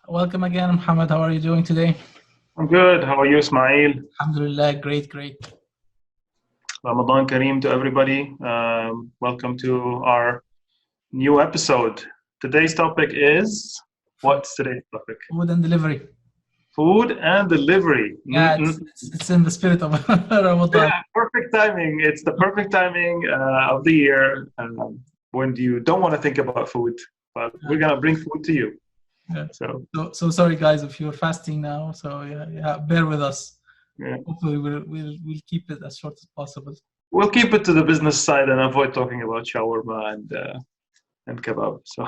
Welcome again, Muhammad. How are you doing today? I'm good. How are you, Ismail? Alhamdulillah, great, great. Ramadan Kareem to everybody. Welcome to our new episode. Today's topic is Food, what's today's topic? food and delivery. Food and delivery. Yeah, it's in the spirit of Ramadan. Yeah, perfect timing. It's the perfect timing of the year when you don't want to think about food, but we're gonna bring food to you. Yeah. So So sorry, guys, if you're fasting now. So yeah, bear with us. yeah. Hopefully, we'll keep it as short as possible. We'll keep it to the business side and avoid talking about shawarma and kebab. So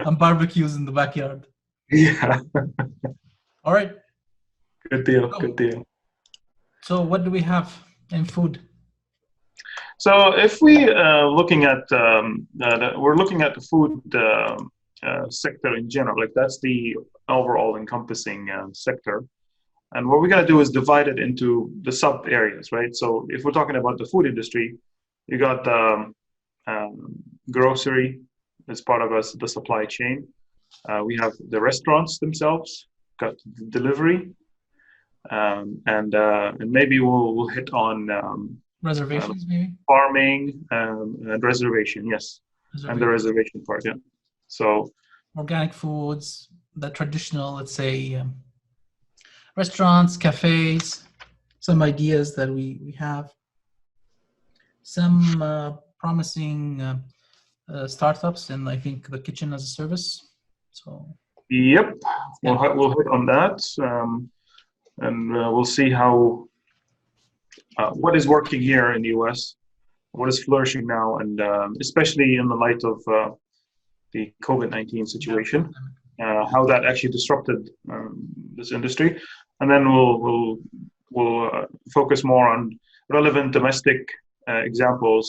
And barbecues in the backyard. yeah, All right. good deal. So, Good deal. so what do we have in food? So if we we're looking at the food sector in general, like that's the overall encompassing sector. And what we're going to do is divide it into the sub areas, right? So if we're talking about the food industry, you got the grocery as part of the supply chain. We have the restaurants themselves, got the delivery, and maybe we'll hit on Reservations, maybe? farming and reservation, yes, and the reservation part, yeah. So Organic foods, the traditional, let's say, restaurants, cafes, some ideas that we have, some promising startups, and I think the kitchen as a service. So yep, yeah. we'll hit on that, and we'll see how what is working here in the US, what is flourishing now, and especially in the light of the COVID-19 situation, how that actually disrupted this industry, and then we'll focus more on relevant domestic examples.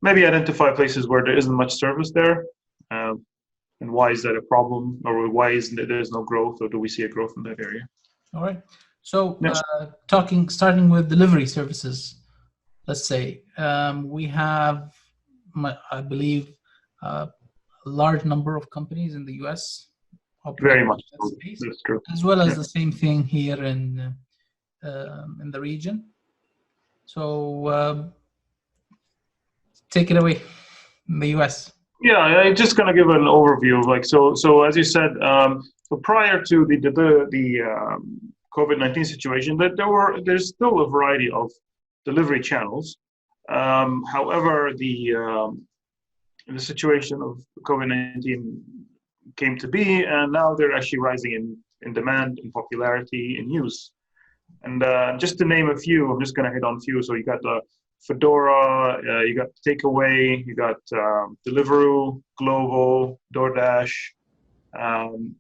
Maybe identify places where there isn't much service there, and why is that a problem, or why is there's no growth, or do we see a growth in that area? All right. So Yes. starting with delivery services, let's say we have, I believe, a large number of companies in the US Very operating much in so. that space, That's true. as well as Yeah. the same thing here in the region. So take it away in the US. Yeah, I'm just gonna give an overview. Like so as you said, so prior to the COVID-19 situation, that there's still a variety of delivery channels. However, the situation of COVID-19 came to be, and now they're actually rising in demand, in popularity, in use. And just to name a few, I'm just going to hit on a few. So you got the Fedora, you got Takeaway, you got Deliveroo, Glovo, DoorDash, um,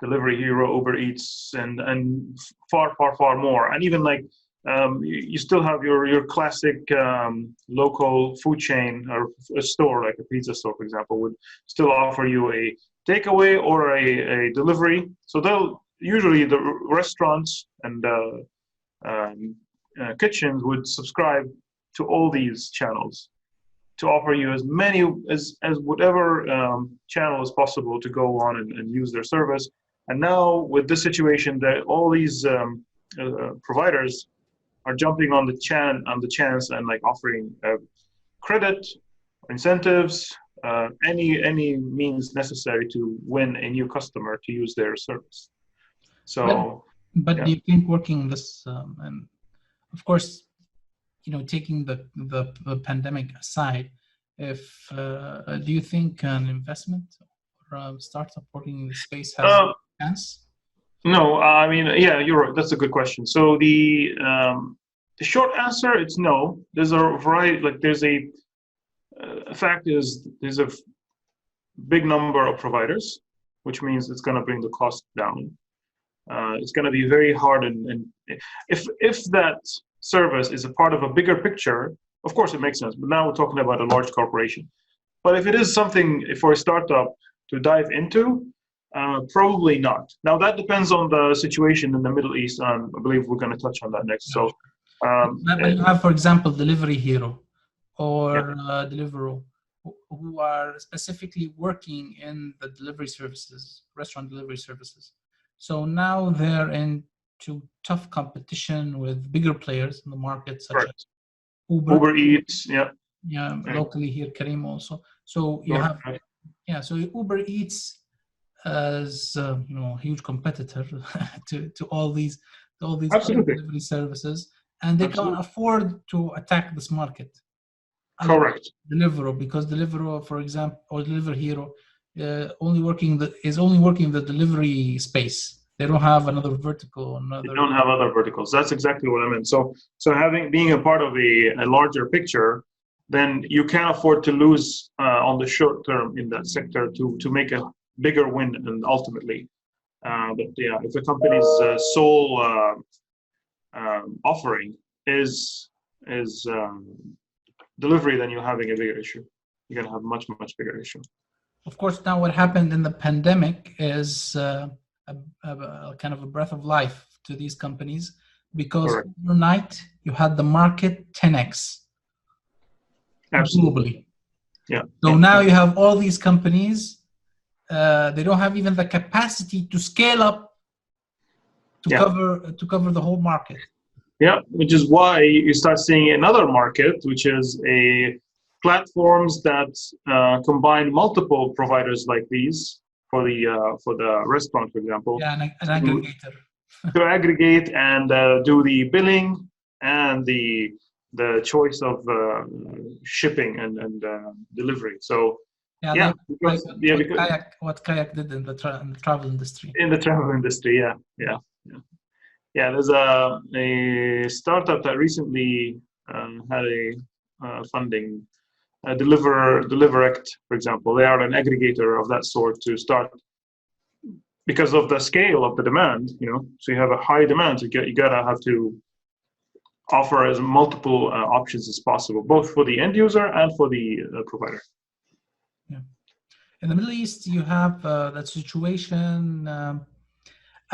Delivery Hero, Uber Eats, and far more. And even like you still have your classic local food chain or a store, like a pizza store, for example, would still offer you a takeaway or a delivery. So they'll usually the restaurants and kitchens would subscribe to all these channels to offer you as many as whatever channel is possible to go on and use their service. And now with this situation, that all these providers are jumping on the chance and like offering credit, incentives, any means necessary to win a new customer to use their service. So, but yeah. do you think working this, and of course, taking the pandemic aside, if do you think an investment or a startup working in the space has a chance? No, I mean, yeah, you're right. That's a good question. So the short answer, it's no. There's a variety. Like, there's a fact is there's a big number of providers, which means it's going to bring the cost down. It's going to be very hard, and if that service is a part of a bigger picture, of course it makes sense. But now we're talking about a large corporation. But if it is something for a startup to dive into, probably not. Now that depends on the situation in the Middle East, and I believe we're going to touch on that next. So, but you have, for example, Delivery Hero or yeah. Deliveroo. who are specifically working in the delivery services, restaurant delivery services. So now they're into tough competition with bigger players in the market, such as Uber Eats, yeah. Yeah, Right. locally here, Kareem also. So you have, so Uber Eats as a huge competitor to all these other Absolutely. delivery services, and they can't afford to attack this market. Correct. Deliveroo, because Deliveroo, for example, or Deliver Hero, only working the delivery space. They don't have another vertical. They don't have other verticals. That's exactly what I meant. So being a part of a larger picture, then you can't afford to lose on the short term in that sector to make a bigger win, and ultimately. But yeah, if the company's sole offering is delivery, then you're having a bigger issue. You're gonna have much bigger issue. Of course, now what happened in the pandemic is a kind of a breath of life to these companies, because overnight you had the market 10x. Absolutely. Globally. Yeah. So now you have all these companies. They don't have even the capacity to scale up to cover the whole market. Yeah, which is why you start seeing another market, which is platforms that combine multiple providers like these for the restaurant, for example. Yeah, an aggregator. To aggregate and do the billing and the choice of shipping and delivery. So what Kayak did in the travel industry. In the travel industry, yeah. There's a startup that recently had a funding. Deliverect, for example, they are an aggregator of that sort to start, because of the scale of the demand. So you have a high demand, so you gotta have to offer as multiple options as possible, both for the end user and for the provider. Yeah. In the Middle East, you have that situation.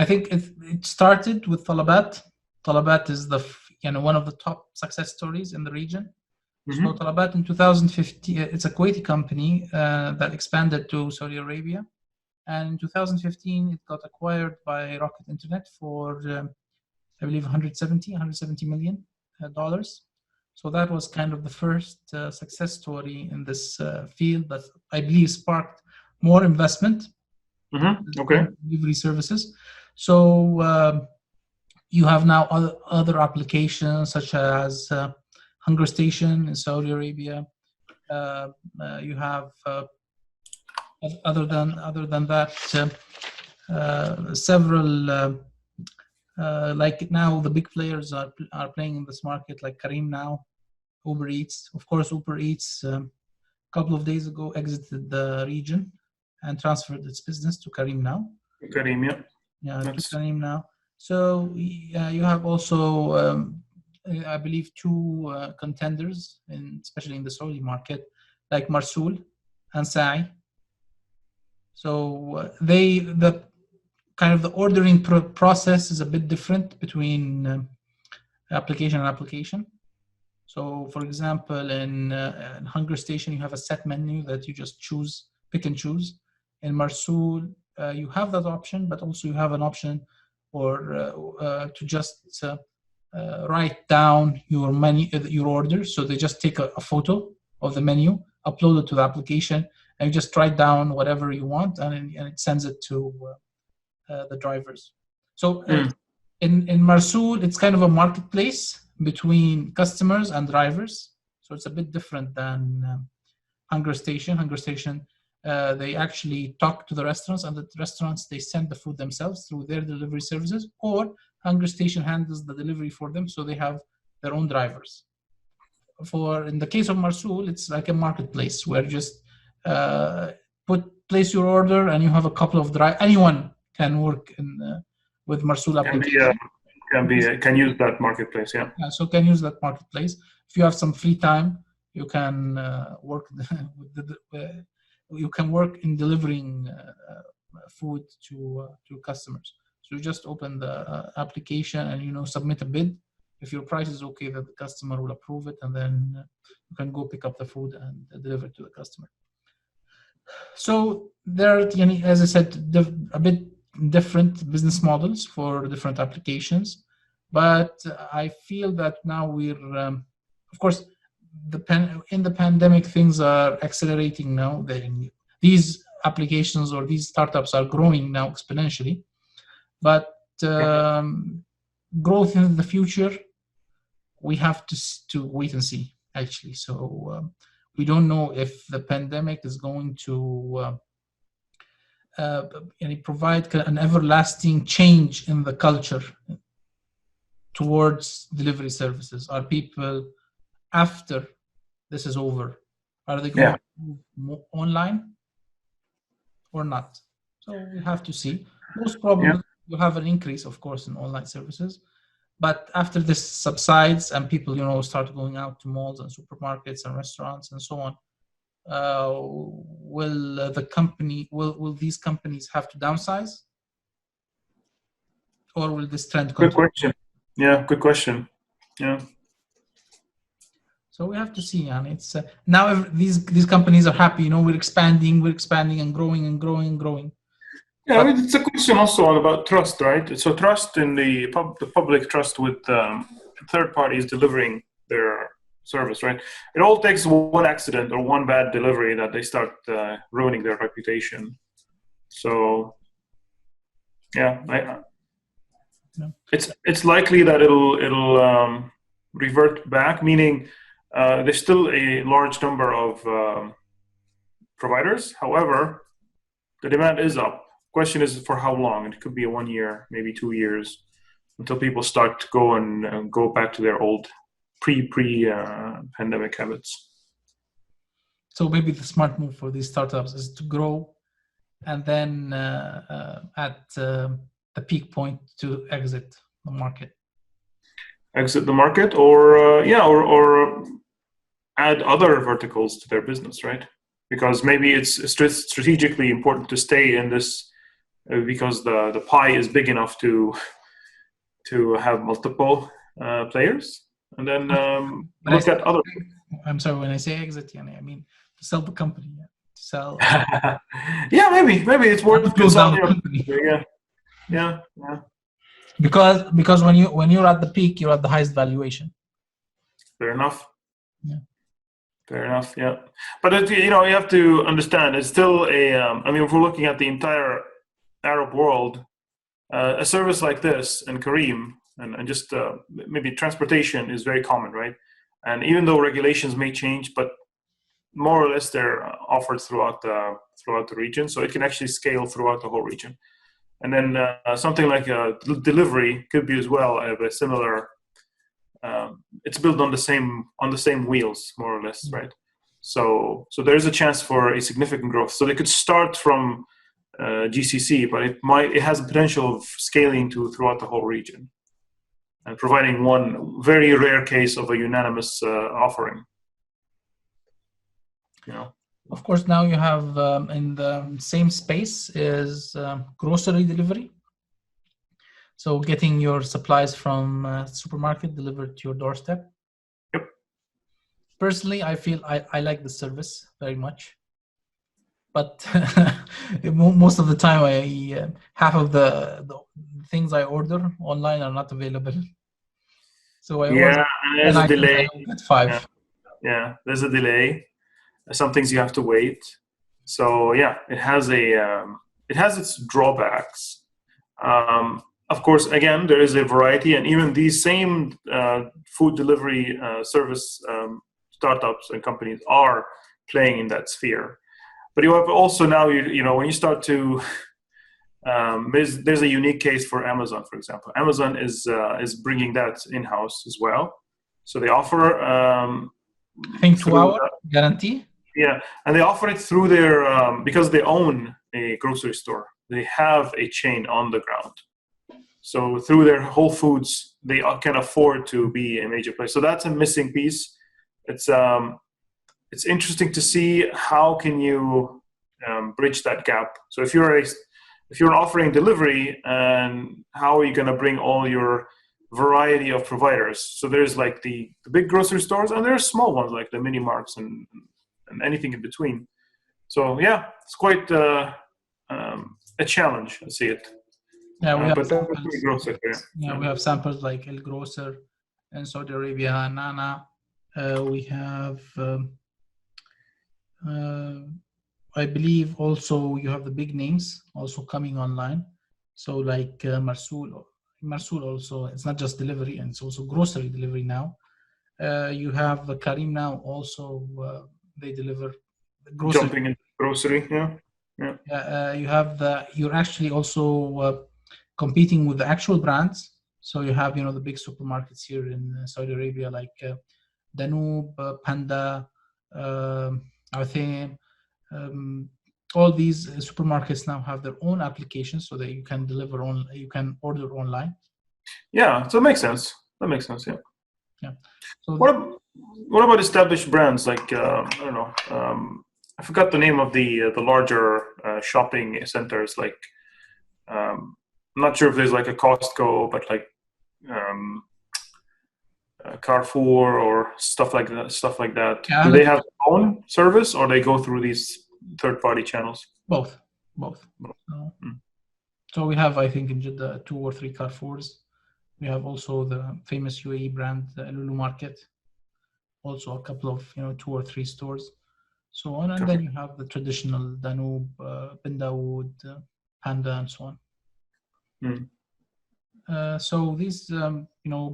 I think it started with TALABAT. TALABAT is one of the top success stories in the region. Mm-hmm. So TALABAT in 2015, it's a Kuwaiti company that expanded to Saudi Arabia. And in 2015, it got acquired by Rocket Internet for, I believe, $170 million. So that was kind of the first success story in this field that I believe sparked more investment. Mm-hmm. Okay. Delivery services. So you have now other applications such as Hunger Station in Saudi Arabia. You have other than that several like now the big players are playing in this market, like Kareem now, Uber Eats. Of course, Uber Eats a couple of days ago exited the region and transferred its business to Kareem now. Kareem, yeah. Yeah, to Kareem now. So you have also, I believe, two contenders, especially in the Saudi market, like MRSOOL and SAEE. So the kind of the ordering process is a bit different between application and application. So, for example, in Hunger Station, you have a set menu that you just pick and choose. In MRSOOL, you have that option, but also you have an option to just write down your menu, your order. So they just take a photo of the menu, upload it to the application, and you just write down whatever you want, and it sends it to the drivers. So in MRSOOL, it's kind of a marketplace between customers and drivers. So it's a bit different than Hunger Station. Hunger Station, they actually talk to the restaurants, and the restaurants, they send the food themselves through their delivery services, or Hunger Station handles the delivery for them, so they have their own drivers. In the case of MRSOOL, it's like a marketplace where you just place your order, and you have a couple of anyone can work with MRSOOL application. Can use that marketplace, yeah. So can use that marketplace. If you have some free time, you can work you can work in delivering food to customers. So you just open the application and submit a bid, If your price is okay, then the customer will approve it, and then you can go pick up the food and deliver it to the customer. So there are, as I said, a bit different business models for different applications, but I feel that now we're, of course, in the pandemic, things are accelerating now. These applications or these startups are growing now exponentially, but growth in the future, we have to wait and see, actually. So we don't know if the pandemic is going to provide an everlasting change in the culture towards delivery services. Are people, after this is over, are they going to move online or not? So we have to see. Most probably you have an increase, of course, in online services. But after this subsides and people, start going out to malls and supermarkets and restaurants and so on, will these companies have to downsize, or will this trend continue? Good question. Yeah, good question. Yeah. So we have to see, and it's now these companies are happy. We're expanding and growing and growing and growing. Yeah, it's a question also about trust, right? So trust in the public trust with third parties delivering their service, right? It all takes one accident or one bad delivery that they start ruining their reputation. So, yeah, it's likely that it'll revert back, meaning there's still a large number of providers. However, the demand is up. Question is for how long? It could be 1 year, maybe 2 years, until people start to go back to their old pre-pandemic habits. So maybe the smart move for these startups is to grow, and then at the peak point to exit the market. Exit the market, or add other verticals to their business, right? Because maybe it's strategically important to stay in this because the pie is big enough to have multiple players, and then look at other. I'm sorry, when I say exit, I mean to sell the company. To sell. Yeah, maybe it's worth to sell the company. Yeah. Because when you're at the peak, you're at the highest valuation. Fair enough. Yeah. Fair enough. Yeah, but you have to understand, it's still if we're looking at the entire Arab world, a service like this in Kareem and just maybe transportation is very common, right? And even though regulations may change, but more or less they're offered throughout the region, so it can actually scale throughout the whole region. And then something like a delivery could be as well a similar. It's built on the same wheels, more or less, right? So there is a chance for a significant growth. So they could start from GCC, but it has the potential of scaling throughout the whole region and providing one very rare case of a unanimous offering. Of course, now you have in the same space is grocery delivery. So getting your supplies from supermarket delivered to your doorstep. Yep. Personally, I feel I like the service very much, but most of the time, half of the things I order online are not available. So I order, there's a delay. I get 5. Yeah, there's a delay. Some things you have to wait. So it has its drawbacks. Of course, again, there is a variety, and even these same food delivery service startups and companies are playing in that sphere. But you have also now, when you start to, there's a unique case for Amazon, for example. Amazon is bringing that in-house as well. So they offer, I think 2-hour guarantee. Yeah, and they offer it through their because they own a grocery store. They have a chain on the ground. So through their Whole Foods, they can afford to be a major player. So that's a missing piece. It's interesting to see how can you bridge that gap. So if you're offering delivery, and how are you going to bring all your variety of providers. So there's like the big grocery stores, and there's small ones like the mini marts and anything in between. So yeah, it's quite a challenge. I see it. Yeah, we have But that's samples. pretty gross up here. Yeah, we have samples like El Grocer in Saudi Arabia, Nana. We have, I believe, also you have the big names also coming online. So like MRSOOL also. It's not just delivery, and it's also grocery delivery now. You have Karim now also. They deliver grocery. Jumping into grocery, yeah. You're actually also competing with the actual brands. So you have, the big supermarkets here in Saudi Arabia, like Danube, Panda, Artham. All these supermarkets now have their own applications so that you can you can order online. Yeah, so it makes sense. That makes sense, yeah. Yeah. So what about established brands like I don't know, I forgot the name of the larger shopping centers. Like I'm not sure if there's like a Costco, but like Carrefour or stuff like that. Yeah, do they have their own service, or they go through these third-party channels? Both. So we have, I think, in Jeddah 2 or 3 Carrefours. We have also the famous UAE brand, the Lulu Market. Also a couple of 2 or 3 stores. So on, and then you have the traditional Danube, Bin Dawood, Panda, and so on. So these,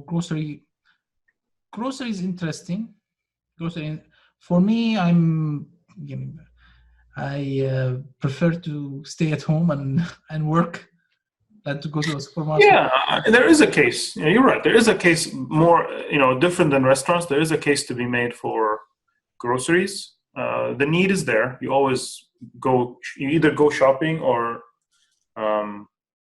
grocery is interesting. Grocery, for me, I prefer to stay at home and work than to go to a supermarket. Yeah, there is a case. Yeah, you're right. There is a case more, different than restaurants. There is a case to be made for groceries. The need is there. You always go. You either go shopping or,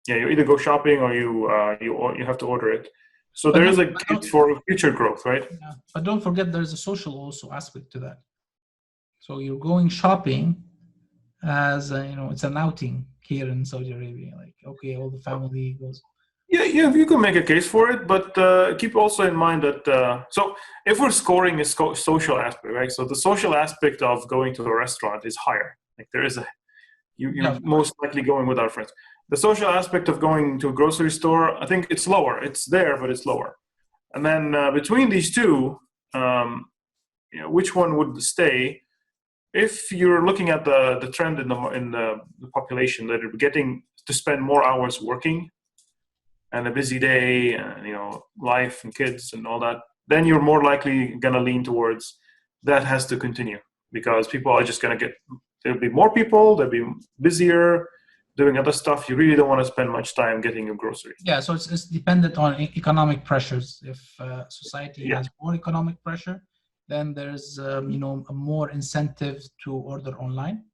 you either go shopping or you have to order it. So there is a case for future growth, right? Yeah. But don't forget, there's a social also aspect to that. So you're going shopping as it's an outing here in Saudi Arabia. Like, okay, all the family goes. Yeah, you can make a case for it, but keep also in mind that so if we're scoring a social aspect, right? So the social aspect of going to a restaurant is higher. Like there is you're most likely going with our friends. The social aspect of going to a grocery store, I think it's lower. It's there, but it's lower. And then between these two, which one would stay? If you're looking at the trend in the population that are getting to spend more hours working, and a busy day, and life and kids and all that, then you're more likely gonna lean towards that has to continue, because people are just gonna there'll be more people, they'll be busier doing other stuff. You really don't want to spend much time getting your groceries. Yeah, so it's dependent on economic pressures. If society has more economic pressure, then there's a more incentive to order online.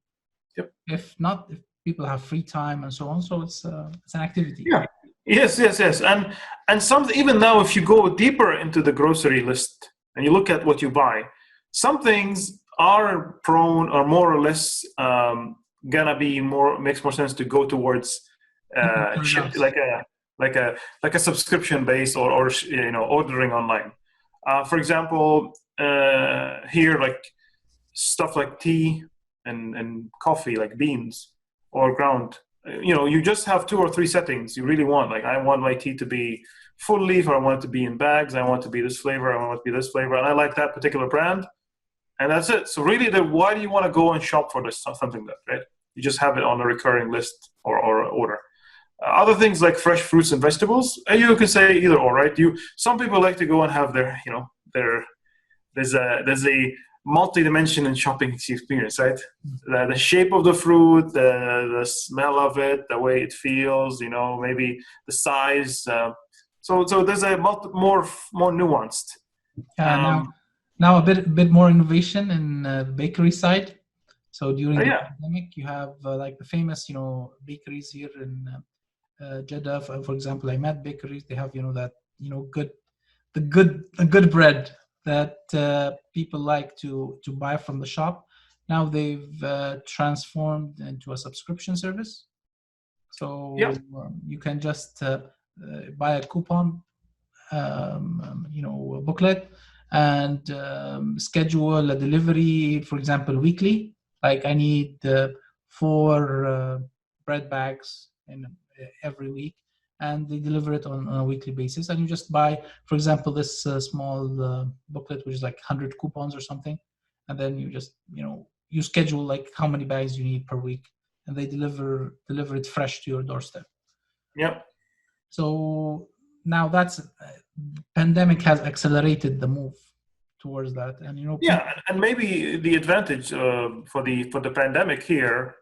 Yep. If not, if people have free time and so on, so it's an activity. Yeah. Yes. And some, even now, if you go deeper into the grocery list and you look at what you buy, some things are prone or more or less gonna be makes more sense to go towards like a subscription base or ordering online. For example, here, like stuff like tea and coffee, like beans or ground. You just have 2 or 3 settings you really want. Like, I want my tea to be full leaf, or I want it to be in bags. I want it to be this flavor. I want it to be this flavor, and I like that particular brand. And that's it. So really, why do you want to go and shop for this something like that, right? You just have it on a recurring list or order. Other things like fresh fruits and vegetables, you can say either or, right? Some people like to go and have there's a multi-dimension in shopping experience, right? The shape of the fruit, the smell of it, the way it feels, maybe the size. So there's a more nuanced. Now a bit more innovation in the bakery side. So during the pandemic, you have like the famous, bakeries here in Jeddah, for example, Ahmad bakeries. They have, that, good bread that people like to buy from the shop. Now they've transformed into a subscription service. So you can just buy a coupon booklet and schedule a delivery, for example, weekly. Like I need 4 bread bags in every week, and they deliver it on a weekly basis. And you just buy, for example, this small booklet, which is like 100 coupons or something, and then you just you schedule like how many bags you need per week, and they deliver it fresh to your doorstep. Yep. So now that's pandemic has accelerated the move towards that, and Yeah, and maybe the advantage for the pandemic here,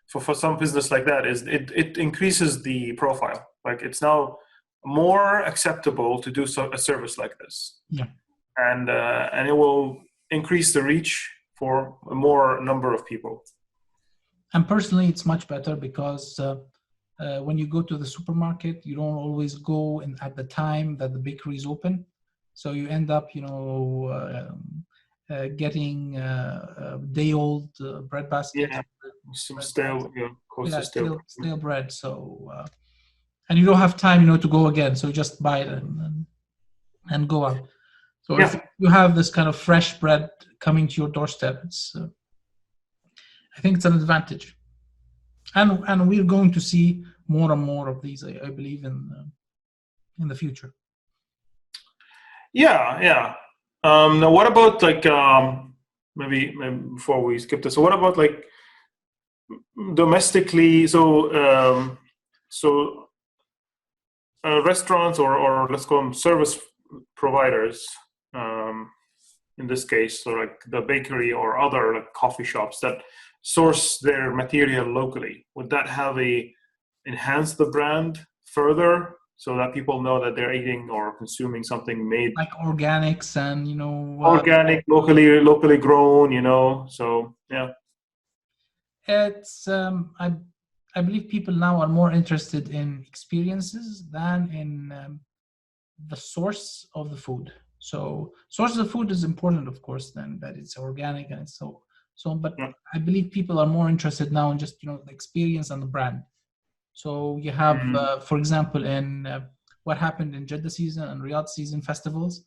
for some business like that is it increases the profile. Like it's now more acceptable to do a service like this. Yeah. And it will increase the reach for a more number of people. And personally, it's much better because when you go to the supermarket, you don't always go at the time that the bakery is open. So you end up, getting day-old bread baskets. Yeah, some stale, close to stale bread. So, and you don't have time, to go again. So you just buy it and go out. So if you have this kind of fresh bread coming to your doorstep, I think it's an advantage. And we're going to see more and more of these, I believe, in the future. Yeah. Now, what about like maybe before we skip this? So, what about like domestically? So, restaurants or let's call them service providers. In this case, so like the bakery or other like coffee shops that source their material locally, would that enhance the brand further so that people know that they're eating or consuming something made like organics and organic, locally grown, so yeah. It's I believe people now are more interested in experiences than in the source of the food. So source of the food is important, of course, then that it's organic and it's so. But yeah. I believe people are more interested now in just the experience and the brand. So you have, for example, in what happened in Jeddah season and Riyadh season festivals,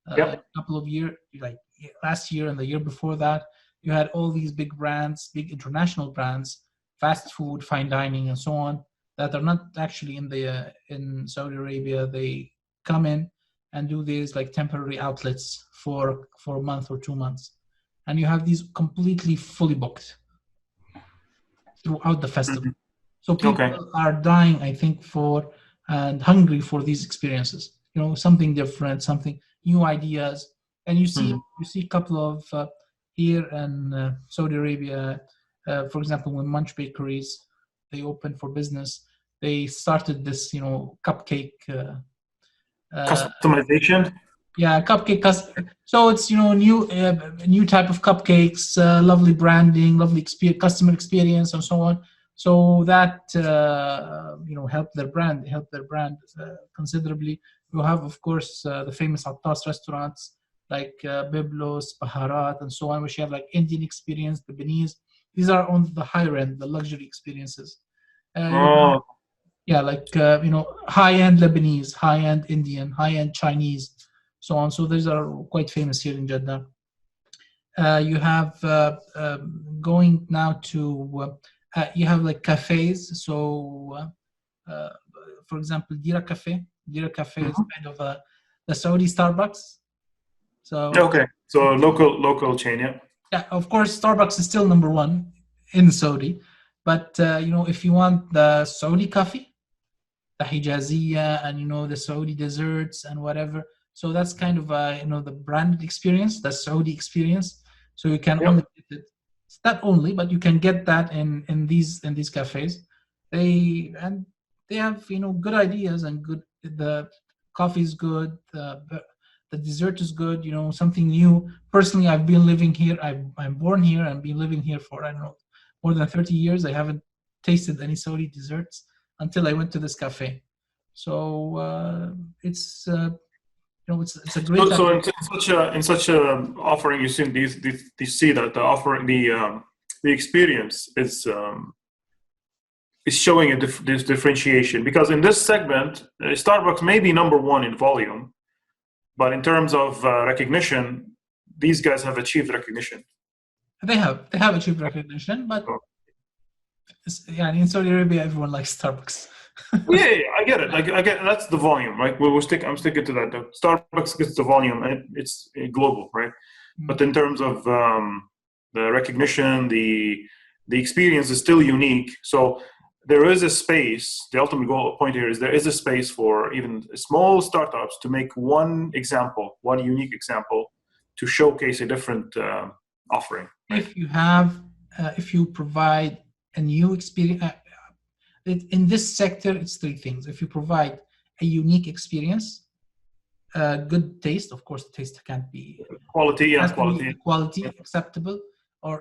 a couple of years, like last year and the year before that, you had all these big brands, big international brands, fast food, fine dining, and so on, that are not actually in Saudi Arabia. They come in and do these like temporary outlets for a month or 2 months. And you have these completely fully booked throughout the festival. So people are dying, I think, for and hungry for these experiences. Something different, something new ideas. And you see a couple of here in Saudi Arabia, for example, when Munch Bakeries, they opened for business, they started this, cupcake customization. Yeah, cupcake. So it's new type of cupcakes, lovely branding, lovely customer experience, and so on. So that helped their brand considerably. You have, of course, the famous Attas restaurants like Biblos, Baharat, and so on, which you have like Indian experience, Lebanese. These are on the higher end, the luxury experiences. Like high-end Lebanese, high-end Indian, high-end Chinese, so on. So these are quite famous here in Jeddah. You have going now to you have like cafes. So for example, Dira Cafe. Dira Cafe is kind of the Saudi Starbucks. So local chain, yeah. Yeah, of course, Starbucks is still number one in Saudi, but if you want the Saudi coffee, the Hijaziyya, and the Saudi desserts and whatever. So that's kind of the branded experience, the Saudi experience. So you can only get it. It's not only, but you can get that in these cafes. They have good ideas and good. The coffee is good. The dessert is good. Something new. Personally, I've been living here. I'm born here and been living here for more than 30 years. I haven't tasted any Saudi desserts until I went to this cafe. So it's it's a great. So in such a offering, you see that the offering, the experience is is showing this differentiation, because in this segment, Starbucks may be number one in volume, but in terms of recognition, these guys have achieved recognition. They have achieved recognition, but yeah, in Saudi Arabia, everyone likes Starbucks. Yeah, I get it. I get that's the volume, right? I'm sticking to that. Starbucks gets the volume, and it's global, right? But in terms of the recognition, the experience is still unique. So there is a space. The ultimate point here is there is a space for even small startups to make one unique example, to showcase a different offering. Right? If you provide a new experience, in this sector, it's three things. If you provide a unique experience, good taste, of course, the taste can't be quality, quality acceptable, or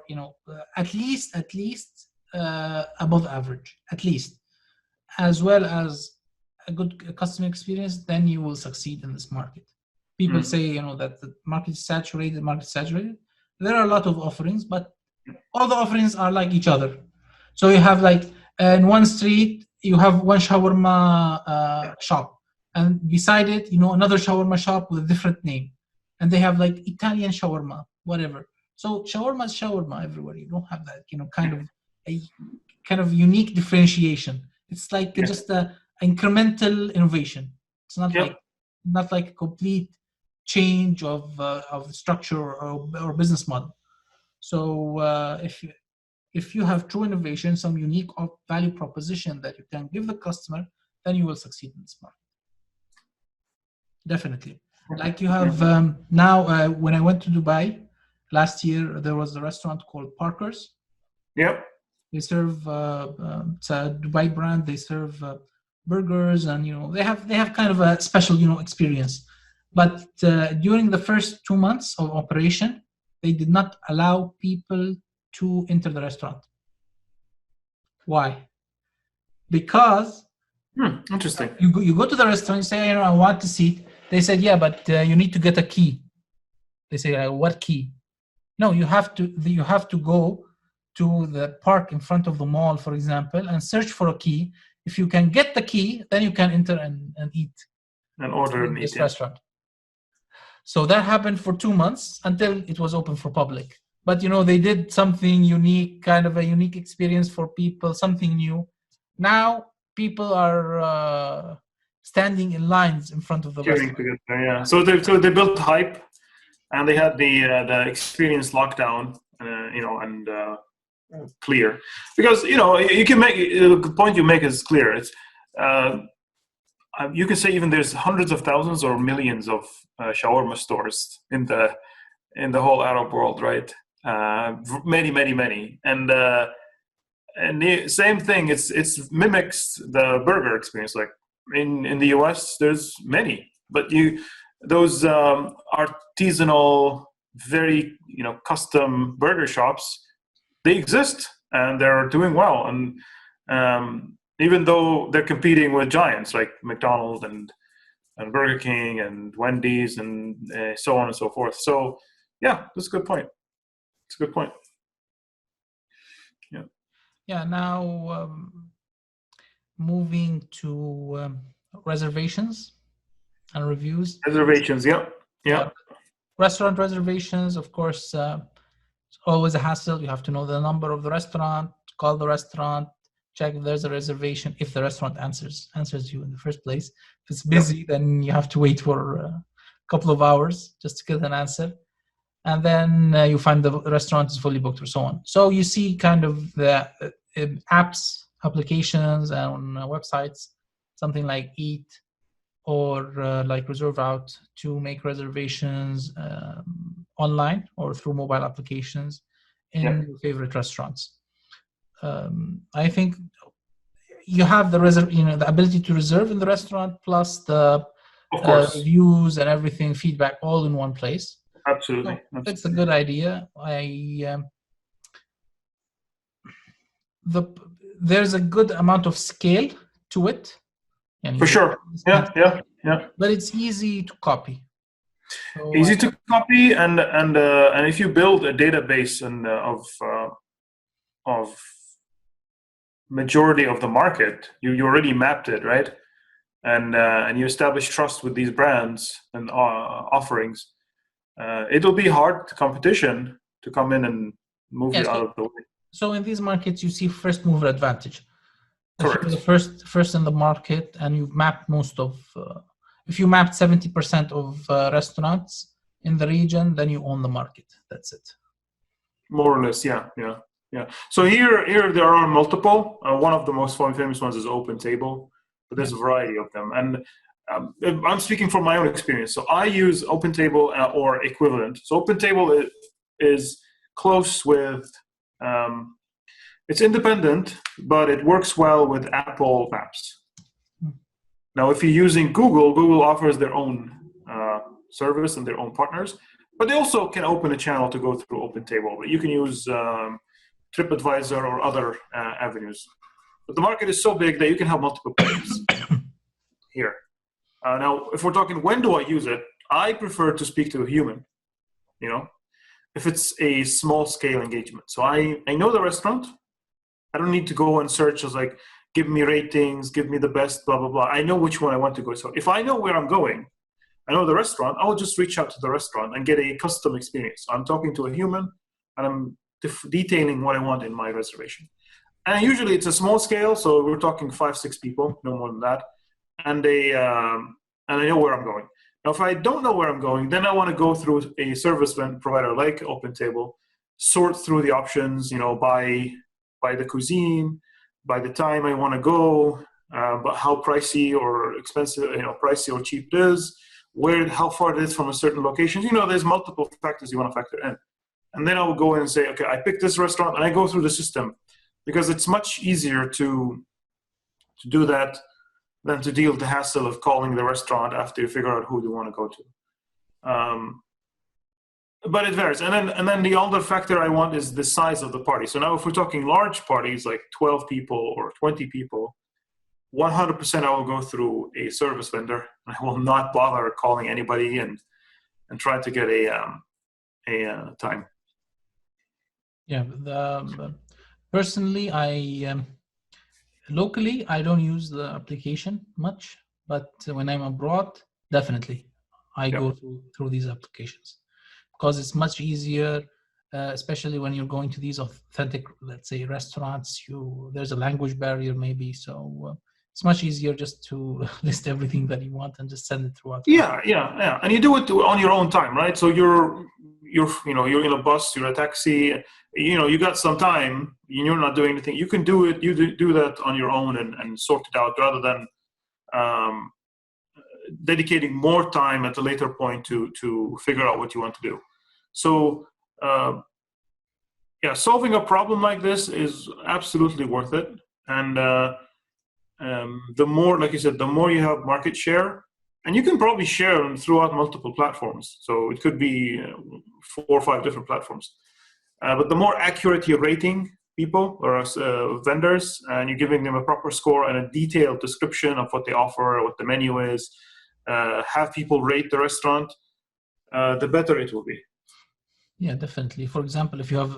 at least above average, at least, as well as a good customer experience, then you will succeed in this market. People say that the market is saturated. There are a lot of offerings, but all the offerings are like each other. So you have like in one street you have one shawarma shop, and beside it another shawarma shop with a different name, and they have like Italian shawarma, whatever. So shawarma is shawarma everywhere. You don't have that kind of unique differentiation. It's like just a incremental innovation. It's not like a complete change of structure or business model. So if you have true innovation, some unique value proposition that you can give the customer, then you will succeed in this market. Definitely. Like you have now, when I went to Dubai last year, there was a restaurant called Parker's. Yep. They serve, it's a Dubai brand. They serve burgers, and they have kind of a special experience. But during the first 2 months of operation, they did not allow people to enter the restaurant. Why? Because interesting. You go to the restaurant, you say, I want to seat. They said, yeah, but you need to get a key. They say, what key? No, you have to go to the park in front of the mall, for example, and search for a key. If you can get the key, then you can enter and eat and order in this restaurant. So that happened for 2 months until it was open for public. But they did something unique, kind of a unique experience for people, something new. Now people are standing in lines in front of the restaurant. Together, yeah. So they built hype, and they had the experience lockdown, and clear, because you can make the point you make is clear. It's you can say even there's hundreds of thousands or millions of shawarma stores in the whole Arab world, right? Many, and the same thing. It's mimics the burger experience. Like in the US, there's many, but those artisanal, very custom burger shops, they exist and they're doing well. And even though they're competing with giants like McDonald's and Burger King and Wendy's and so on and so forth. So yeah, that's a good point. It's a good point. Yeah. Yeah. Now moving to reservations and reviews. Reservations. Yeah. Restaurant reservations, of course, it's always a hassle. You have to know the number of the restaurant, call the restaurant, check if there's a reservation, if the restaurant answers you in the first place. If it's busy, then you have to wait for a couple of hours just to get an answer. And then you find the restaurant is fully booked or so on. So you see kind of the apps, applications, and websites, something like Eat or like Reserve Out, to make reservations online or through mobile applications in your favorite restaurants. I think you have the ability to reserve in the restaurant, plus the reviews and everything, feedback, all in one place. Absolutely. So it's a good idea. There's a good amount of scale to it. For sure. Yeah. But it's easy to copy. So easy to copy, and if you build a database of majority of the market, you already mapped it, right? And you establish trust with these brands and offerings. It'll be hard competition to come in and move Yeah, you out of the way. so in these markets, you see first mover advantage. If you're the Correct. first in the market and you've mapped if you mapped 70% of restaurants in the region, then you own the market. That's it. More or less, yeah. So here there are multiple. One of the most famous ones is Open Table, but there's a variety of them. And I'm speaking from my own experience. So I use Open Table or equivalent. So Open Table is close with. It's independent, but it works well with Apple Maps. Now, if you're using Google, Google offers their own service and their own partners, but they also can open a channel to go through Open Table. But you can use TripAdvisor or other avenues. But the market is so big that you can have multiple players here. Now, if we're talking when do I use it, I prefer to speak to a human, if it's a small scale engagement. So I know the restaurant. I don't need to go and search as like, give me ratings, give me the best, blah, blah, blah. I know which one I want to go. So if I know where I'm going, I know the restaurant, I'll just reach out to the restaurant and get a custom experience. I'm talking to a human and I'm detailing what I want in my reservation. And usually it's a small scale. So we're talking 5-6 people, no more than that. And I know where I'm going. Now, if I don't know where I'm going, then I want to go through a service provider like Open Table, sort through the options, by the cuisine, by the time I want to go, but how pricey or expensive, pricey or cheap it is, how far it is from a certain location. There's multiple factors you want to factor in. And then I will go in and say, okay, I picked this restaurant and I go through the system because it's much easier to do that than to deal with the hassle of calling the restaurant after you figure out who you want to go to. But it varies. And then the other factor I want is the size of the party. So now if we're talking large parties, like 12 people or 20 people, 100% I will go through a service vendor. I will not bother calling anybody and try to get a time. Yeah. Personally, locally, I don't use the application much, but when I'm abroad, definitely I go through these applications because it's much easier, especially when you're going to these authentic, let's say, restaurants. There's a language barrier maybe, so it's much easier just to list everything that you want and just send it throughout. Yeah. And you do it on your own time, right? So you're in a bus, you're in a taxi, you got some time, you're not doing anything. You can do it. You do that on your own and sort it out rather than dedicating more time at a later point to figure out what you want to do. So, solving a problem like this is absolutely worth it. And the more, like you said, the more you have market share, and you can probably share them throughout multiple platforms. So it could be 4 or 5 different platforms. But the more accurate you're rating people or vendors, and you're giving them a proper score and a detailed description of what they offer, what the menu is, have people rate the restaurant, the better it will be. Yeah, definitely. For example, if you have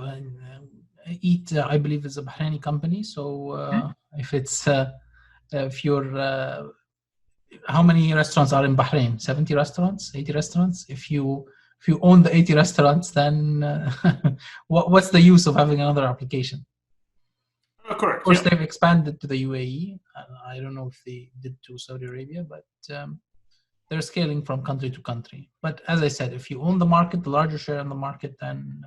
Eat, I believe is a Bahraini company. So if you're how many restaurants are in Bahrain? 70 restaurants, 80 restaurants? If you own the 80 restaurants, then what's the use of having another application? Correct. Of course, they've expanded to the UAE. I don't know if they did to Saudi Arabia, but they're scaling from country to country. But as I said, if you own the market, the larger share in the market, then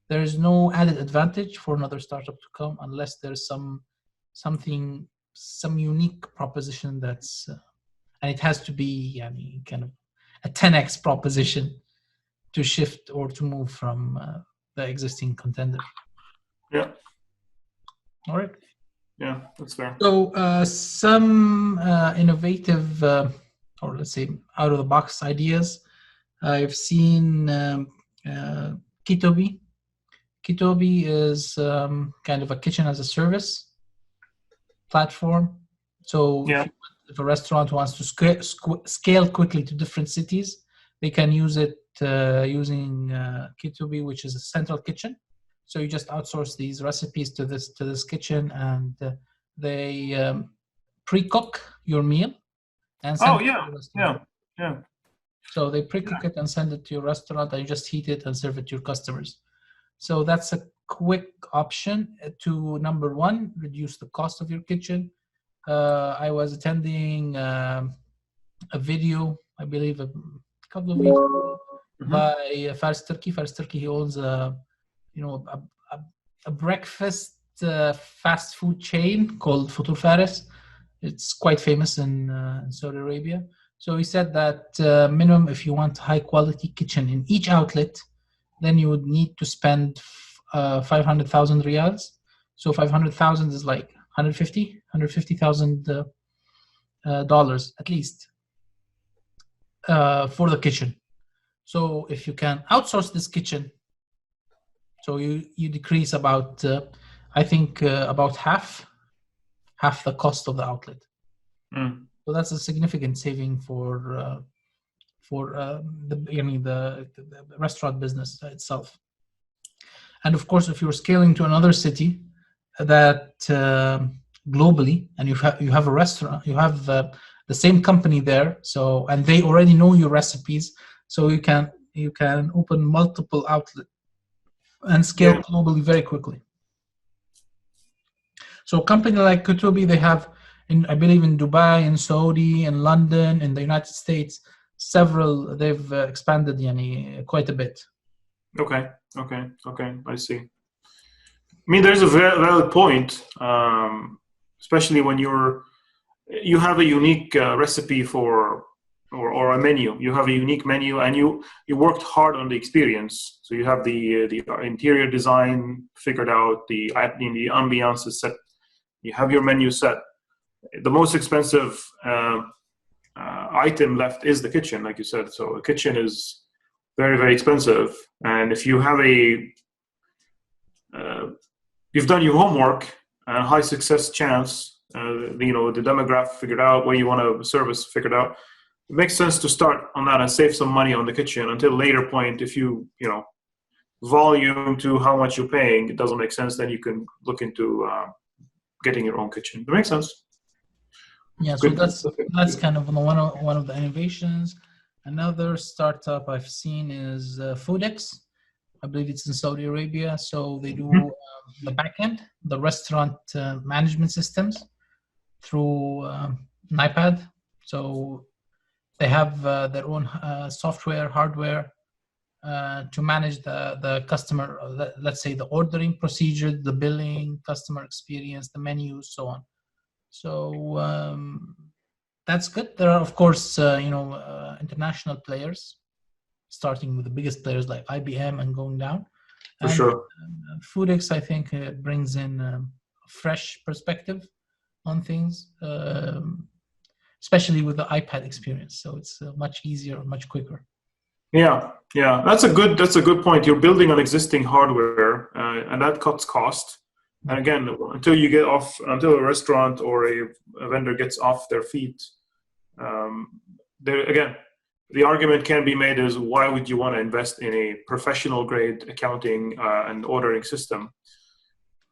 there is no added advantage for another startup to come unless there's some unique proposition that's, and it has to be kind of a 10x proposition to shift or to move from the existing contender. Yeah. All right. Yeah, that's fair. So some innovative, or let's say out of the box ideas. I've seen Kitobi. Kitobi is kind of a kitchen as a service platform. So if a restaurant wants to scale quickly to different cities, they can use it using Kitobi, which is a central kitchen. So you just outsource these recipes to this kitchen, and they pre-cook your meal and send Oh, it to yeah, your restaurant. yeah, yeah. So they pre-cook it and send it to your restaurant, and you just heat it and serve it to your customers. So that's a quick option to, number one, reduce the cost of your kitchen. I was attending a video, I believe, a couple of weeks ago by Faris Turkey. Faris Turkey, he owns a breakfast fast food chain called Futur Faris. It's quite famous in Saudi Arabia. So he said that minimum, if you want high quality kitchen in each outlet, then you would need to spend 500,000 riyals. So 500,000 is like $150,000 at least for the kitchen. So if you can outsource this kitchen, so you decrease about I think about half the cost of the outlet. So that's a significant saving for the restaurant business itself. And of course, if you're scaling to another city that globally, and you have a restaurant, you have the same company there, so, and they already know your recipes, so you can open multiple outlets and scale globally very quickly. So a company like Kutubi, they have, I believe in Dubai, in Saudi, in London, in the United States, they've expanded quite a bit. Okay, I see. I mean, there's a very valid point, especially when you have a unique recipe or a menu. You have a unique menu, and you worked hard on the experience. So you have the interior design figured out, the ambiance is set. You have your menu set. The most expensive item left is the kitchen, like you said. So a kitchen is very, very expensive, and if you have you've done your homework and high success chance, the demographic figured out, where you want to service figured out, it makes sense to start on that and save some money on the kitchen until a later point. If you volume to how much you're paying, it doesn't make sense, then you can look into getting your own kitchen. It makes sense. Yeah, so that's kind of one of the innovations. Another startup I've seen is Foodex. I believe it's in Saudi Arabia. So they do the backend, the restaurant management systems through an iPad. So they have their own software, hardware to manage the customer, let's say the ordering procedure, the billing, customer experience, the menus, so on. So that's good. There are, of course, international players, starting with the biggest players like IBM and going down. For sure. Foodex, I think, brings in a fresh perspective on things, especially with the iPad experience. So it's much easier, much quicker. Yeah, that's a good point. You're building on existing hardware, and that cuts cost. And again, until a restaurant or a vendor gets off their feet, the argument can be made is, why would you want to invest in a professional grade accounting and ordering system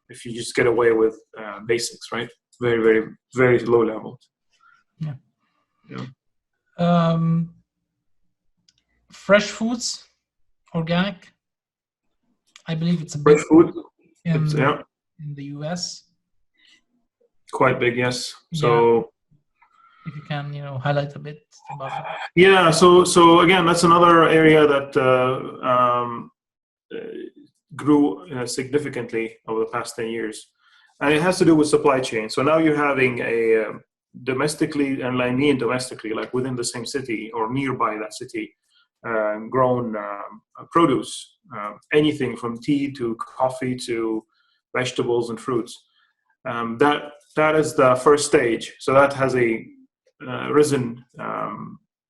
if you just get away with basics, right? Very, very, very low level. Yeah. Fresh foods, organic. I believe it's a big fresh food. In the US. Quite big, yes. So if you can, highlight a bit about it. Yeah. So again, that's another area that grew significantly over the past 10 years, and it has to do with supply chain. So now you're having a domestically, and I mean domestically, like within the same city or nearby that city, grown produce, anything from tea to coffee to vegetables and fruits. That is the first stage. So that has risen.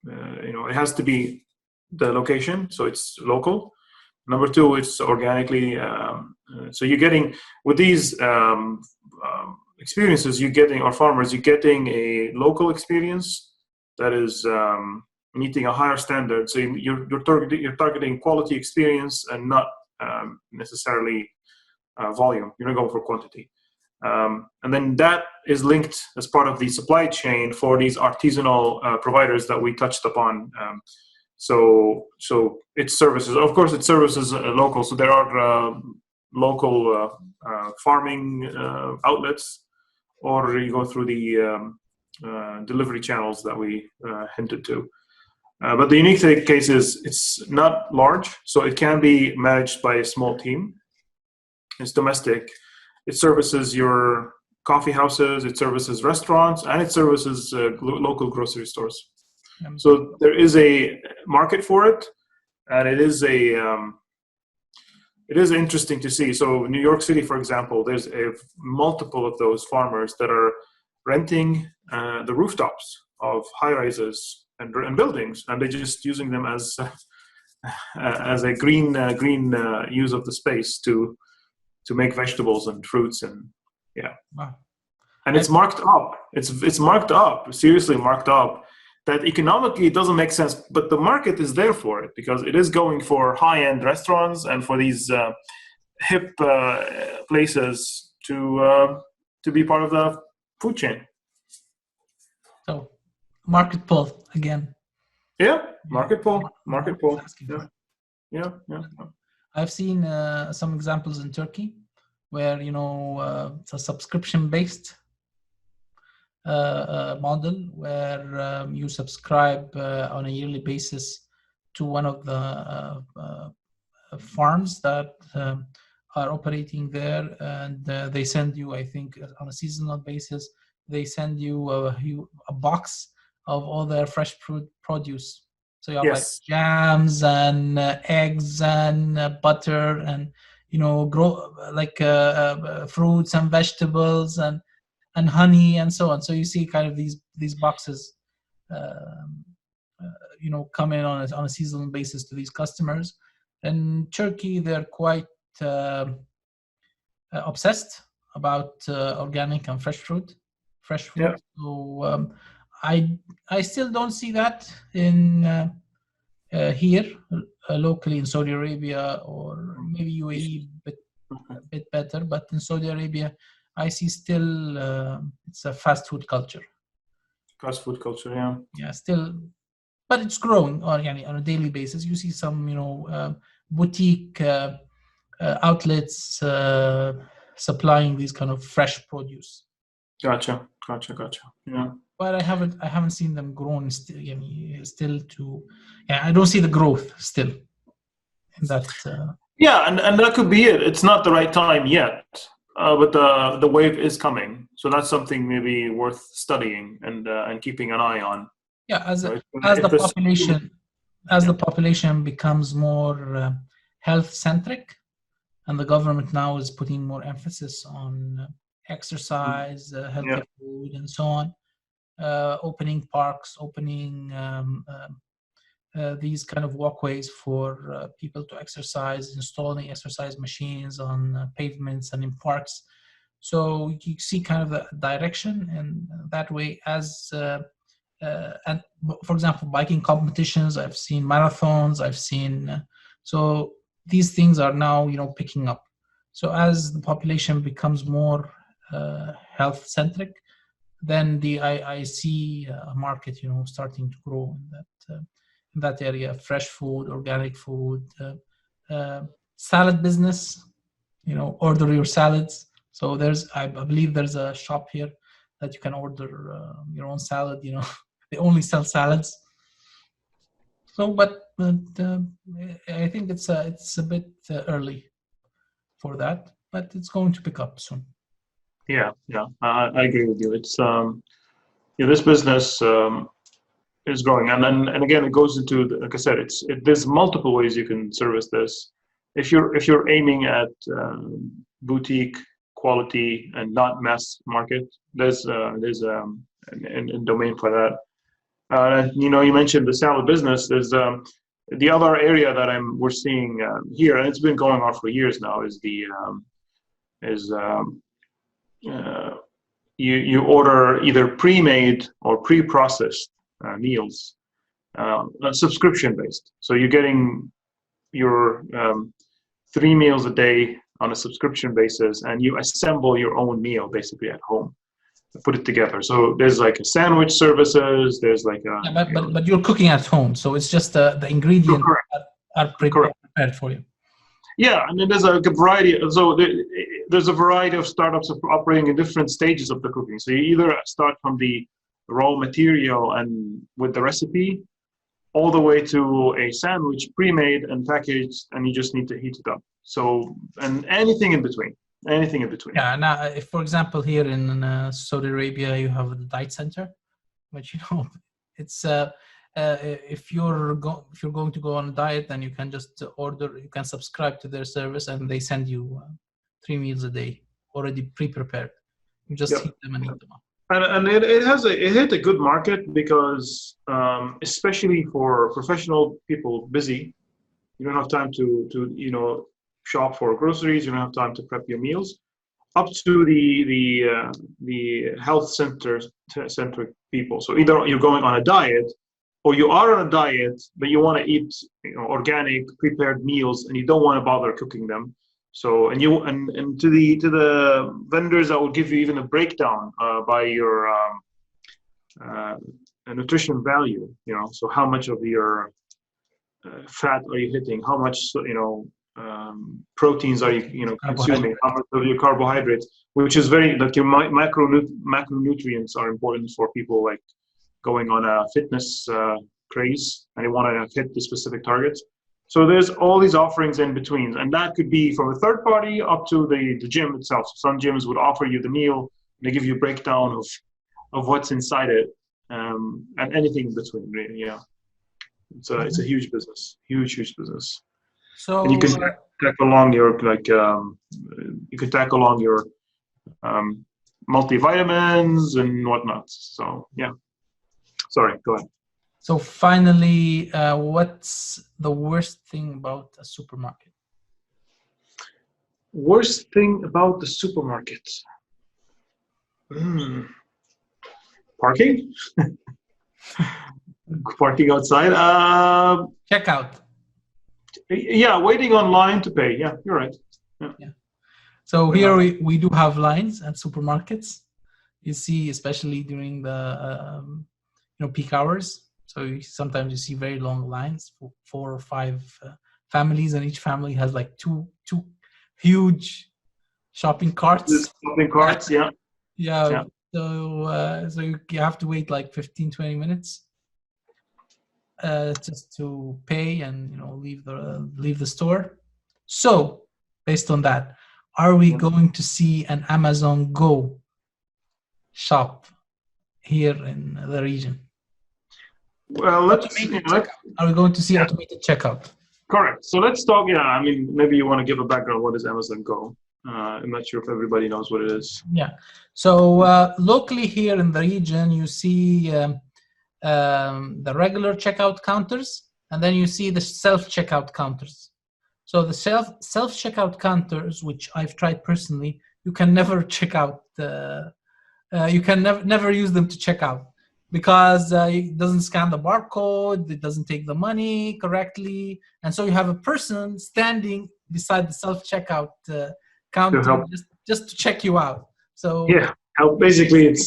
It has to be the location, so it's local. Number two, it's organically. So you're getting, with these experiences, farmers, you're getting a local experience that is meeting a higher standard. So you're targeting quality experience and not necessarily volume. You're not going for quantity. And then that is linked as part of the supply chain for these artisanal providers that we touched upon. So it services, of course, it services local. So there are local farming outlets, or you go through the delivery channels that we hinted to. But the unique case is it's not large, so it can be managed by a small team. It's domestic. It services your coffee houses, it services restaurants, and it services local grocery stores. So there is a market for it, and it is interesting to see. So New York City, for example, there's multiple of those farmers that are renting the rooftops of high-rises and buildings, and they're just using them as a green use of the space to make vegetables and fruits, and Wow. And it's marked up. It's marked up, seriously marked up. That economically it doesn't make sense, but the market is there for it because it is going for high-end restaurants and for these hip places to be part of the food chain. So, market pull again. Yeah, market pull. Yeah. I've seen some examples in Turkey where it's a subscription-based model where you subscribe on a yearly basis to one of the farms that are operating there, and they send you, I think, on a seasonal basis, they send you a box of all their fresh produce. So you have like jams and eggs and butter and fruits and vegetables and honey and so on. So you see kind of these boxes, come in on a seasonal basis to these customers. In Turkey, they're quite obsessed about organic and fresh food. Yeah. So I still don't see that in here locally in Saudi Arabia or maybe UAE, but a bit better. But in Saudi Arabia, I see still it's a fast food culture. Fast food culture, yeah. Yeah, still, but it's growing on a daily basis. You see some, boutique outlets supplying these kind of fresh produce. Gotcha. Yeah. But I haven't seen them grown still to. Yeah, I don't see the growth still in that. Yeah, and that could be it. It's not the right time yet. But the wave is coming, so that's something maybe worth studying and keeping an eye on. Yeah, as the population becomes more health centric, and the government now is putting more emphasis on exercise, healthy food, and so on. Opening parks, opening these kind of walkways for people to exercise, installing exercise machines on pavements and in parks. So you see kind of the direction, and that way and for example, biking competitions, I've seen marathons, I've seen, so these things are now, picking up. So as the population becomes more health centric, then I see a market, starting to grow in that area. Fresh food, organic food, salad business, order your salads. So I believe there's a shop here that you can order your own salad. They only sell salads. So, but I think it's a bit early for that, but it's going to pick up soon. Yeah, I agree with you. It's this business is growing, and again, it goes into, like I said, there's multiple ways you can service this. If you're aiming at boutique quality and not mass market, there's a domain for that. You mentioned the salad business. There's the other area that we're seeing here, and it's been going on for years now, is you order either pre-made or pre-processed meals, subscription based. So you're getting your 3 meals a day on a subscription basis, and you assemble your own meal basically at home, put it together. So there's like a sandwich services. There's like a Yeah, but you're cooking at home, so it's just the ingredients are prepared for you. Yeah, and then there's a variety. So there's a variety of startups operating in different stages of the cooking. So you either start from the raw material and with the recipe, all the way to a sandwich pre-made and packaged, and you just need to heat it up. So, and anything in between. Yeah. Now, if, for example, here in Saudi Arabia, you have the diet center, which it's if you're going to go on a diet, then you can just order. You can subscribe to their service, and they send you 3 meals a day already pre-prepared. You just heat them and eat them up. And it hit a good market because especially for professional people busy, you don't have time to shop for groceries. You don't have time to prep your meals. Up to the health center people. So either you're going on a diet, or you are on a diet but you want to eat organic prepared meals and you don't want to bother cooking them. So and to the vendors that will give you even a breakdown by your nutrition value. So how much of your fat are you hitting? How much proteins are you consuming? How much of your carbohydrates? Which is very like your macronutrients are important for people like going on a fitness craze and they want to hit the specific targets. So there's all these offerings in between, and that could be from a third party up to the gym itself. So some gyms would offer you the meal, they give you a breakdown of what's inside it, and anything in between. Really, yeah, it's a huge business, huge business. So and you can tack along your multivitamins and whatnot. So yeah, sorry, go ahead. So finally, what's the worst thing about a supermarket? Worst thing about the supermarket? Parking? Parking outside? Checkout. Yeah, waiting online to pay. Yeah, you're right. Yeah. So here we do have lines at supermarkets. You see, especially during the peak hours. So sometimes you see very long lines, 4 or 5 families, and each family has like two huge shopping carts. Yeah. Yeah. So you have to wait like 15-20 minutes just to pay and leave the store. So based on that, are we going to see an Amazon Go shop here in the region? Well, are we going to see automated checkout? Correct. So let's talk. Yeah, I mean, maybe you want to give a background. What is Amazon Go? I'm not sure if everybody knows what it is. Yeah. So locally here in the region, you see the regular checkout counters, and then you see the self-checkout counters. So the self-checkout counters, which I've tried personally, you can never check out. You can never use them to check out, because it doesn't scan the barcode, it doesn't take the money correctly, and so you have a person standing beside the self-checkout counter just to check you out. So yeah, basically it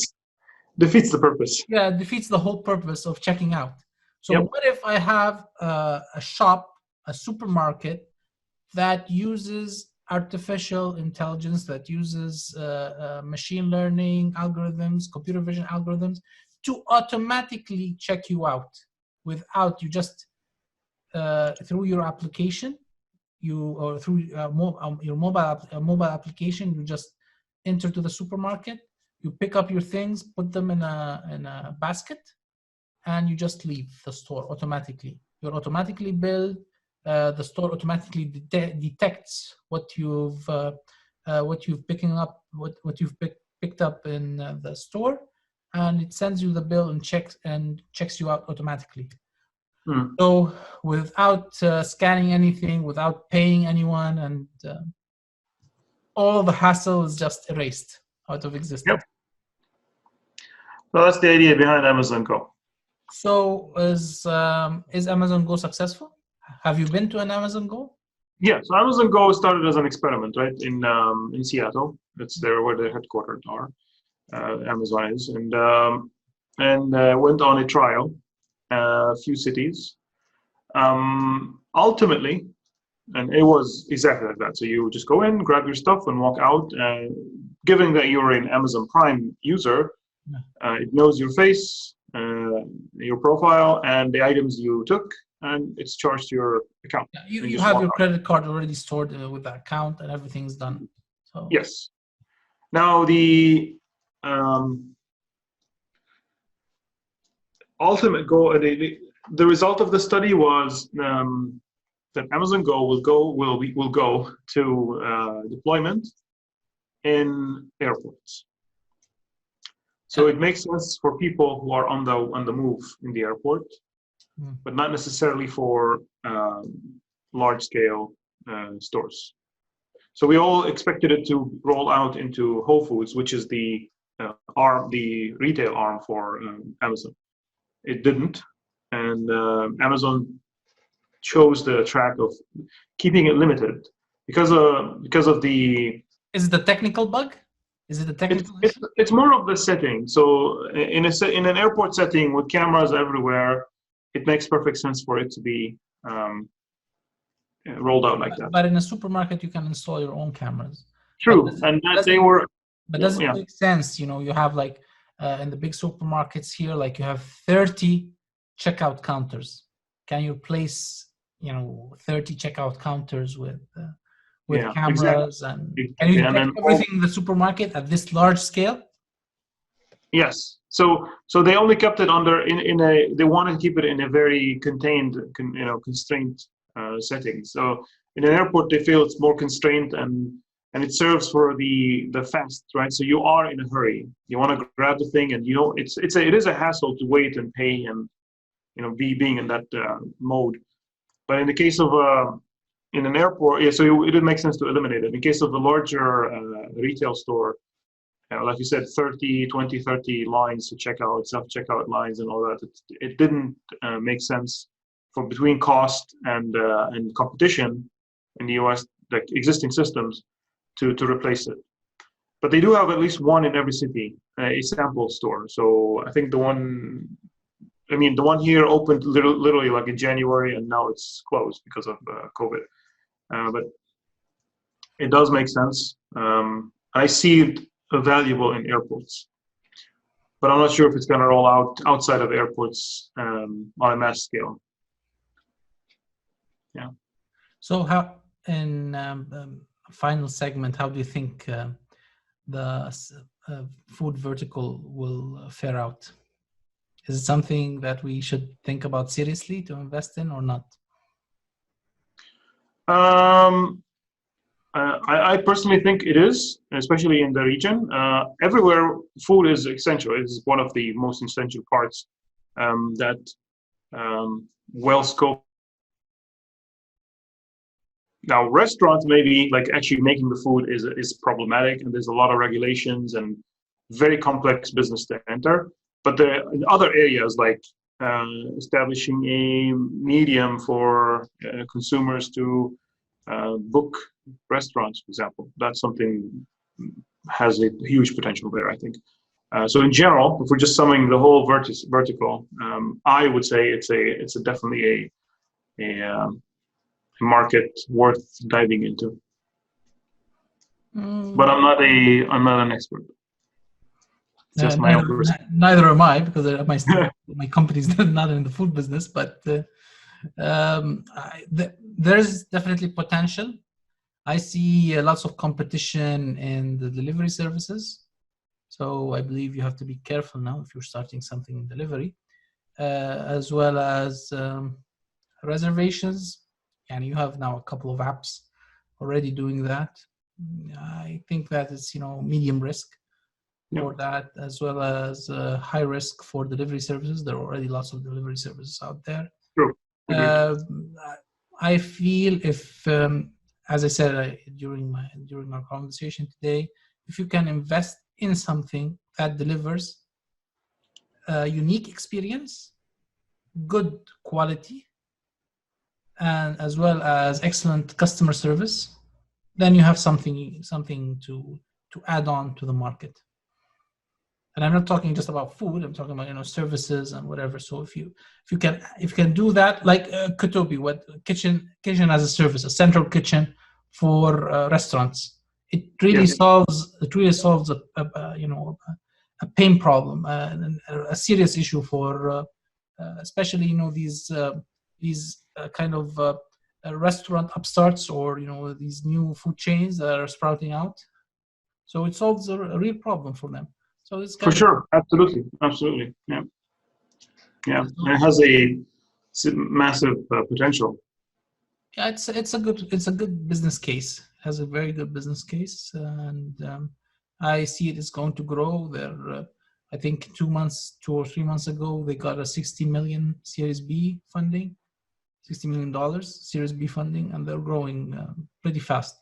defeats the purpose. Yeah, it defeats the whole purpose of checking out. So what if I have a shop, a supermarket that uses artificial intelligence, that uses machine learning algorithms, computer vision algorithms, to automatically check you out without you just through your application, or through your mobile application, you just enter to the supermarket, you pick up your things, put them in a basket, and you just leave the store automatically. You're automatically billed. The store automatically detects what you've picked up in the store, and it sends you the bill and checks you out automatically. So without scanning anything, without paying anyone, and all the hassle is just erased out of existence. So that's the idea behind Amazon Go. So is Amazon Go successful? Have you been to an Amazon Go? Yeah, so Amazon Go started as an experiment, right, in Seattle. That's there where the headquarters are, Amazon is, and went on a trial, a few cities. Ultimately, and it was exactly like that. So you just go in, grab your stuff, and walk out. Given that you're an Amazon Prime user, it knows your face, your profile, and the items you took, and it's charged to your account. Yeah, you, And you just have walk your out. credit card already stored with the account, and everything's done. So Yes. Now um, ultimate goal, the result of the study was that Amazon Go will go to deployment in airports. So it makes sense for people who are on the move in the airport, but not necessarily for large scale stores. So we all expected it to roll out into Whole Foods, which is the retail arm for Amazon. It didn't, and Amazon chose the track of keeping it limited because of the. is it a technical bug? Is it a technical issue? It's more of the setting. So in an airport setting with cameras everywhere, it makes perfect sense for it to be rolled out like that. But in a supermarket, you can install your own cameras. True, and that they were. But does it make sense? You know, you have like in the big supermarkets here, like you have 30 checkout counters. Can you place, 30 checkout counters with cameras and can you detect everything in the supermarket at this large scale? Yes. So they only kept it they want to keep it in a very contained, constrained setting. So in an airport, they feel it's more constrained and it serves for the fast, right? So you are in a hurry. You want to grab the thing, and it is a hassle to wait and pay and being in that mode. But in the case of in an airport, so it would make sense to eliminate it. In case of the larger retail store, like you said, 30 lines to check out, self-checkout lines and all that. It didn't make sense for between cost and competition in the US, like existing systems, to replace it. But they do have at least one in every city, a sample store. So I think the one here opened literally like in January, and now it's closed because of COVID. But it does make sense. I see it valuable in airports, but I'm not sure if it's going to roll out outside of airports on a mass scale. Yeah. So how in final segment, how do you think the food vertical will fare out? Is it something that we should think about seriously to invest in or not? I personally think it is, especially in the region. Everywhere, food is essential. It's one of the most essential parts that well scoped. Now, restaurants maybe like actually making the food is problematic, and there's a lot of regulations and very complex business to enter. But in other areas like establishing a medium for consumers to book restaurants, for example, that's something has a huge potential there, I think. So in general, if we're just summing the whole vertical, I would say it's definitely a market worth diving into. But I'm not an expert. It's just my own person. Neither am I, because my company's not in the food business. But there's definitely potential. I see lots of competition in the delivery services. So I believe you have to be careful now if you're starting something in delivery, as well as reservations. And you have now a couple of apps already doing that. I think that is, medium risk for that, as well as high risk for delivery services. There are already lots of delivery services out there. True. I feel if, as I said during our conversation today, if you can invest in something that delivers a unique experience, good quality, and as well as excellent customer service, then you have something to add on to the market. And I'm not talking just about food. I'm talking about services and whatever. So if you can do that, like Kutubi, what kitchen as a service, a central kitchen for restaurants, it really Yes. solves a pain problem, a serious issue for especially these kind of restaurant upstarts, or these new food chains that are sprouting out. So it solves a real problem for them. So it's For kind of sure. Absolutely. Absolutely. Yeah. Yeah. And it has a massive potential. yeah, it's a good business case. It has a very good business case, and I see it is going to grow. I think 2 or 3 months ago, they got a 60 million Series B funding, $60 million Series B funding, and they're growing pretty fast.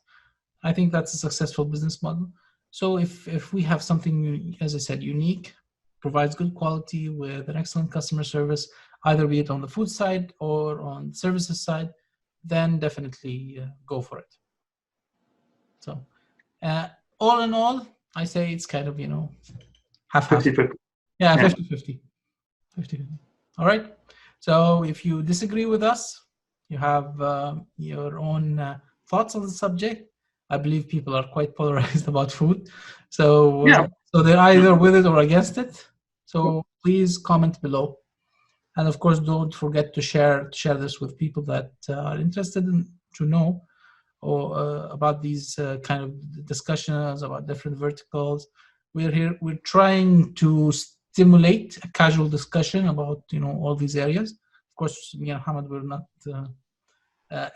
I think that's a successful business model. So if we have something, as I said, unique, provides good quality with an excellent customer service, either be it on the food side or on the services side, then definitely go for it. So all in all, I say it's kind of, half-half. 50-50. Yeah, Yeah. 50-50. 50-50. All right. So if you disagree with us, you have your own thoughts on the subject. I believe people are quite polarized about food. So, Yeah. so they're either with it or against it. So please comment below. And of course, don't forget to share this with people that are interested to know or about these kind of discussions about different verticals. We're trying to stimulate a casual discussion about all these areas. Of course, me and Hamad, we're not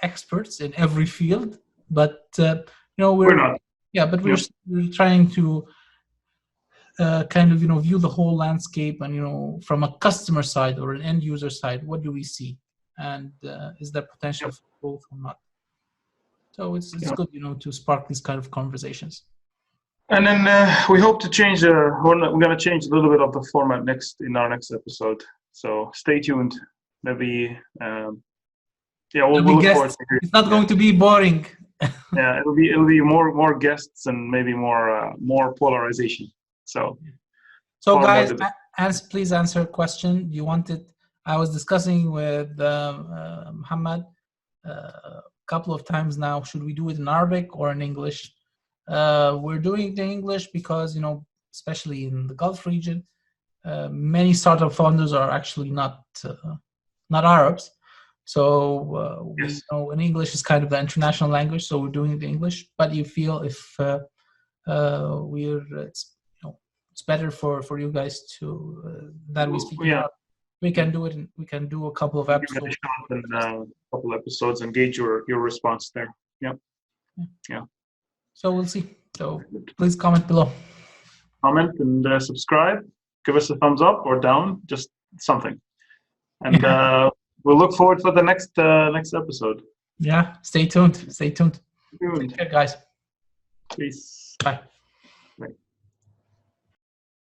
experts in every field, but We're not. but we're trying to kind of view the whole landscape, and from a customer side or an end user side, what do we see, and is there potential for both or not? So it's good to spark these kind of conversations. And then we hope to change. We're going to change a little bit of the format in our next episode. So stay tuned. Maybe we'll look forward to it. It's not going to be boring. Yeah, it'll be more guests and maybe more polarization. So guys, please answer a question. You wanted? I was discussing with Muhammad a couple of times now. Should we do it in Arabic or in English? We're doing the English because especially in the Gulf region, many startup founders are actually not Arabs. So we know in English is kind of the international language, so we're doing it in English. But you feel if it's better for you guys to that we speak Arabic, we can do it. We can do a couple of episodes. A couple episodes and gauge your response there. Yeah. So we'll see. So please comment below. Comment and subscribe. Give us a thumbs up or down, just something. And we'll look forward for the next episode. Yeah. Stay tuned. Take care, guys. Peace. Bye.